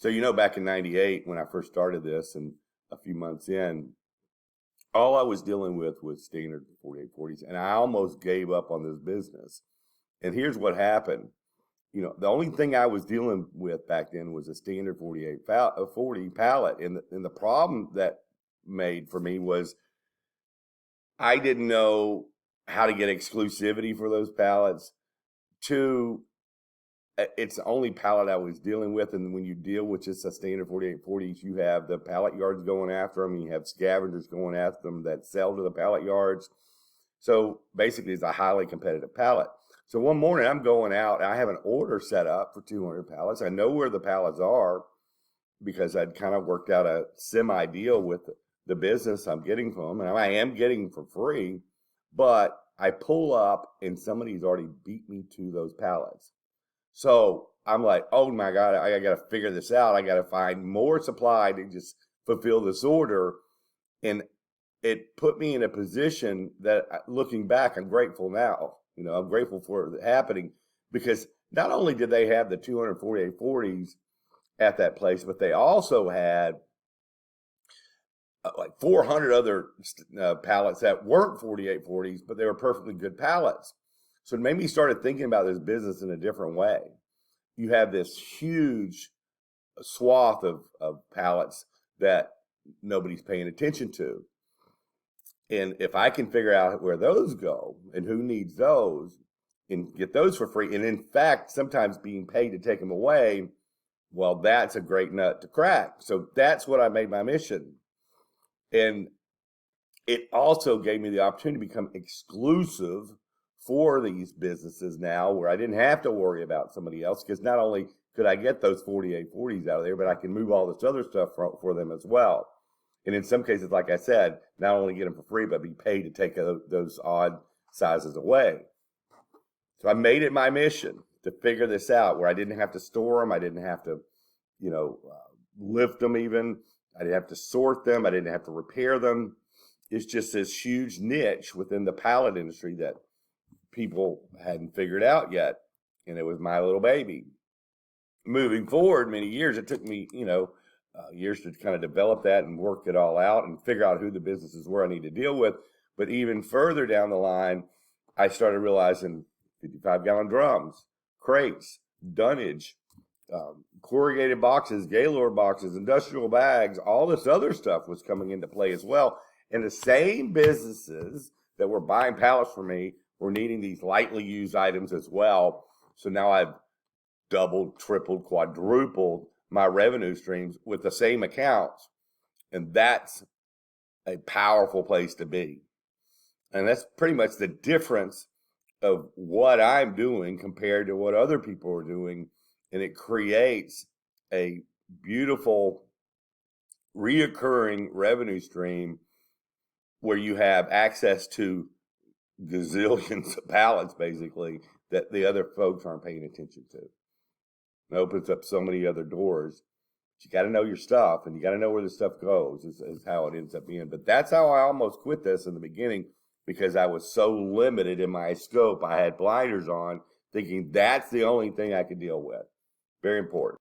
So, back in 98 when I first started this and a few months in, all I was dealing with was standard 4840s, and I almost gave up on this business. And here's what happened. The only thing I was dealing with back then was a standard 40 pallet. And the problem that made for me was I didn't know how to get exclusivity for those pallets. Two, it's the only pallet I was dealing with. And when you deal with just a standard 4840s, you have the pallet yards going after them. And you have scavengers going after them that sell to the pallet yards. So basically, it's a highly competitive pallet. So one morning I'm going out and I have an order set up for 200 pallets. I know where the pallets are because I'd kind of worked out a semi-deal with the business I'm getting from them. And I am getting for free, but I pull up and somebody's already beat me to those pallets. So I'm like, oh my God, I got to figure this out. I got to find more supply to just fulfill this order. And it put me in a position that, looking back, I'm grateful now. I'm grateful for it happening because not only did they have the 24840s at that place, but they also had like 400 other pallets that weren't 4840s, but they were perfectly good pallets. So it made me started thinking about this business in a different way. You have this huge swath of pallets that nobody's paying attention to. And if I can figure out where those go and who needs those and get those for free, and in fact, sometimes being paid to take them away, well, that's a great nut to crack. So that's what I made my mission. And it also gave me the opportunity to become exclusive for these businesses now, where I didn't have to worry about somebody else, because not only could I get those 4840s out of there, but I can move all this other stuff for them as well. And in some cases, like I said, not only get them for free, but be paid to take those odd sizes away. So I made it my mission to figure this out, where I didn't have to store them. I didn't have to, lift them even. I didn't have to sort them. I didn't have to repair them. It's just this huge niche within the pallet industry that people hadn't figured out yet. And it was my little baby. Moving forward many years, it took me, years to kind of develop that and work it all out and figure out who the businesses were I need to deal with. But even further down the line, I started realizing 55-gallon drums, crates, dunnage, corrugated boxes, Gaylord boxes, industrial bags, all this other stuff was coming into play as well. And the same businesses that were buying pallets from me were needing these lightly used items as well. So now I've doubled, tripled, quadrupled my revenue streams with the same accounts. And that's a powerful place to be. And that's pretty much the difference of what I'm doing compared to what other people are doing. And it creates a beautiful reoccurring revenue stream where you have access to gazillions of pallets, basically, that the other folks aren't paying attention to. It opens up so many other doors. But you got to know your stuff, and you got to know where the stuff goes, is how it ends up being. But that's how I almost quit this in the beginning, because I was so limited in my scope. I had blinders on, thinking that's the only thing I could deal with. Very important.